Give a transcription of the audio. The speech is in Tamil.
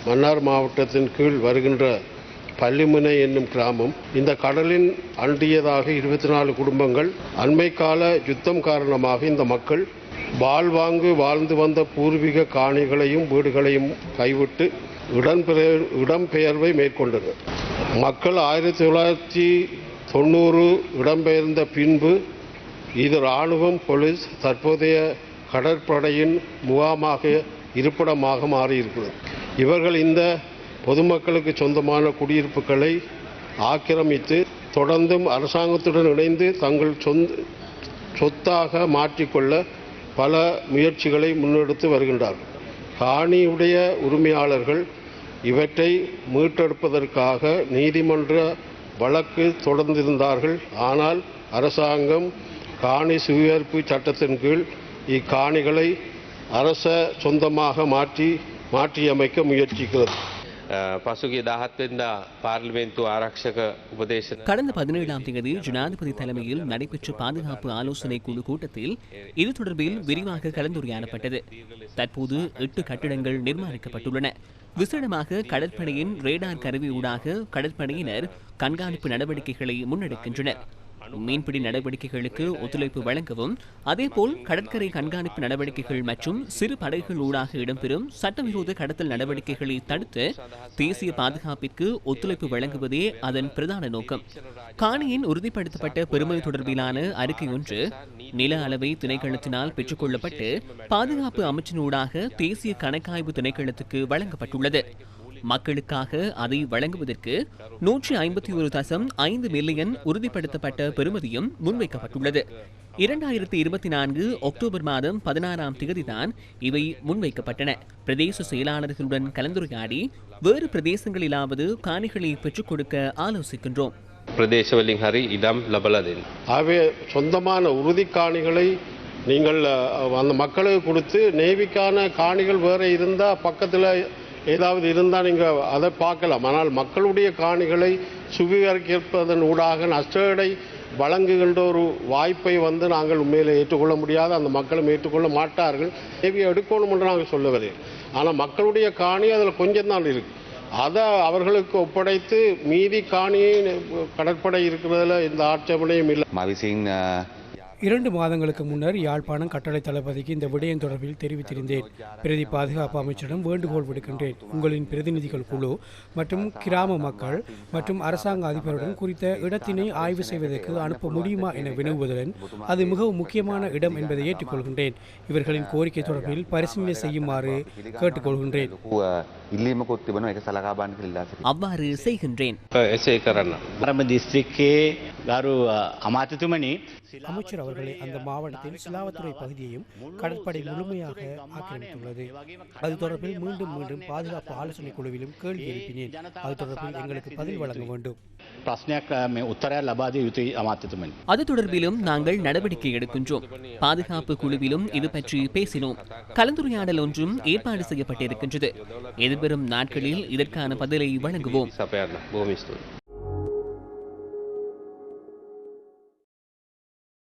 மன்னார் மாவட்டத்தின் கீழ் வருகின்ற பள்ளிமுனை என்னும் கிராமம். இந்த கடலின் அண்டியதாக 24 குடும்பங்கள். அண்மை கால யுத்தம் காரணமாக இந்த மக்கள் வாழ்ந்து வந்த பூர்வீக காணிகளையும் வீடுகளையும் கைவிட்டு இடம்பெயர்வை மேற்கொண்டனர். மக்கள் 1990 இடம்பெயர்ந்த பின்பு இது இராணுவம், போலீஸ், தற்போதைய கடற்படையின் முகாமாக இருப்பிடமாக மாறியிருக்கிறது. இவர்கள் இந்த பொதுமக்களுக்கு சொந்தமான குடியிருப்புகளை ஆக்கிரமித்து தொடர்ந்தும் அரசாங்கத்துடன் இணைந்து தங்கள் சொத்தாக மாற்றிக்கொள்ள பல முயற்சிகளை முன்னெடுத்து வருகின்றார்கள். காணியுடைய உரிமையாளர்கள் இவற்றை மீட்டெடுப்பதற்காக நீதிமன்ற வழக்கு தொடர்ந்திருந்தார்கள். ஆனால் அரசாங்கம் காணி சுவீகரிப்பு சட்டத்தின் கீழ் இக்காணிகளை அரச சொந்தமாக மாற்றியமைக்க முயற்சிக்கிறது. கடந்த 17ஆம் தேதி ஜனாதிபதி தலைமையில் நடைபெற்ற பாதுகாப்பு ஆலோசனை குழு கூட்டத்தில் இது தொடர்பில் விரிவாக கலந்துரையாடப்பட்டது. தற்போது 8 கட்டிடங்கள் நிர்மாணிக்கப்பட்டுள்ளன. விசேடமாக கடற்படையின் ரேடார் கருவி ஊடாக கடற்படையினர் கண்காணிப்பு நடவடிக்கைகளை முன்னெடுக்கின்றனர். மீன்பிடி நடவடிக்கைகளுக்கு ஒத்துழைப்பு வழங்கவும், அதேபோல் கடற்கரை கண்காணிப்பு நடவடிக்கைகள் மற்றும் சிறு படகுகள் ஊடாக இடம்பெறும் சட்டவிரோத கடத்தல் நடவடிக்கைகளை தடுத்து தேசிய பாதுகாப்பிற்கு ஒத்துழைப்பு வழங்குவதே அதன் பிரதான நோக்கம். காணியின் உறுதிப்படுத்தப்பட்ட பெறுமதி தொடர்பிலான அறிக்கை ஒன்று நில அளவை திணைக்களத்தினால் பெற்றுக்கொள்ளப்பட்டு பாதுகாப்பு அமைச்சினூடாக தேசிய கணக்காய்வு திணைக்களத்துக்கு வழங்கப்பட்டுள்ளது. மக்களுக்காக அதை வழங்குவதற்கு 151.5 மில்லியன் உறுதிப்படுத்தப்பட்ட பெறுமதியும் முன்வைக்கப்பட்டுள்ளது. 2024 அக்டோபர் மாதம் 16ஆம் தேதிதான் இவை முன்வைக்கப்பட்டன. பிரதேச செயலாளர்களுடன் கலந்துரையாடி வேறு பிரதேசங்களிலாவது காணிகளை பெற்றுக் கொடுக்க ஆலோசிக்கின்றோம். பிரதேசவலிங் ஹரி இடம் லபலதென். ஆகவே சொந்தமான உறுதி காணிகளை நீங்கள் அந்த மக்களுக்கு கொடுத்து நேவிக்கான காணிகள் வேற இருந்தால் பக்கத்தில் ஏதாவது இருந்தால் நீங்கள் அதை பார்க்கலாம். ஆனால் மக்களுடைய காணிகளை சுவீகரிப்பதன் ஊடாக நஷ்டஈடை வழங்குகின்ற ஒரு வாய்ப்பை நாங்கள் உண்மையில் ஏற்றுக்கொள்ள முடியாது. அந்த மக்களும் ஏற்றுக்கொள்ள மாட்டார்கள். நேவியை எடுக்கணும் என்று நாங்கள் சொல்ல வரேன். ஆனால் மக்களுடைய காணி அதில் கொஞ்சம் தான் இருக்குது. அதை அவர்களுக்கு ஒப்படைத்து மீதி காணியை கடற்படை இருக்கிறதுல எந்த ஆட்சேபனையும் இல்லை. 2 மாதங்களுக்கு முன்னர் யாழ்ப்பாணம் கட்டளை தளபதிக்கு இந்த விடயம் தொடர்பில் தெரிவித்திருந்தேன். பிரதி பாதுகாப்பு அமைச்சரிடம் வேண்டுகோள் விடுக்கின்றேன். உங்களின் பிரதிநிதிகள் குழு மற்றும் கிராம மக்கள் மற்றும் அரசாங்க அதிபருடன் குறித்த இடத்தினை ஆய்வு செய்வதற்கு அனுப்ப முடியுமா என வினவுவதுடன் அது மிகவும் முக்கியமான இடம் என்பதை ஏற்றுக்கொள்கின்றேன். இவர்களின் கோரிக்கை தொடர்பில் பரிசீலனை செய்யுமாறு கேட்டுக்கொள்கின்றேன். அவ்வாறு செய்கின்றேன். அமைச்சர் அவர்களே, அந்த மாவட்டத்தில் சிலாவத்துறை பகுதியையும் கடற்படை முழுமையாக ஆக்கிரமித்துள்ளது. அது தொடர்பில் மீண்டும் பாதுகாப்பு ஆலோசனை குழுவிலும் கேள்வி எழுப்பினேன். அது தொடர்பில் எங்களுக்கு பதில் வழங்க வேண்டும். அது தொடர்பிலும் நாங்கள் நடவடிக்கை எடுக்கின்றோம். பாதுகாப்பு குழுவிலும் இது பற்றி பேசினோம். கலந்துரையாடல் ஒன்றும் ஏற்பாடு செய்யப்பட்டிருக்கின்றது. எதிர்வரும் நாட்களில் இதற்கான பதிலை வழங்குவோம்.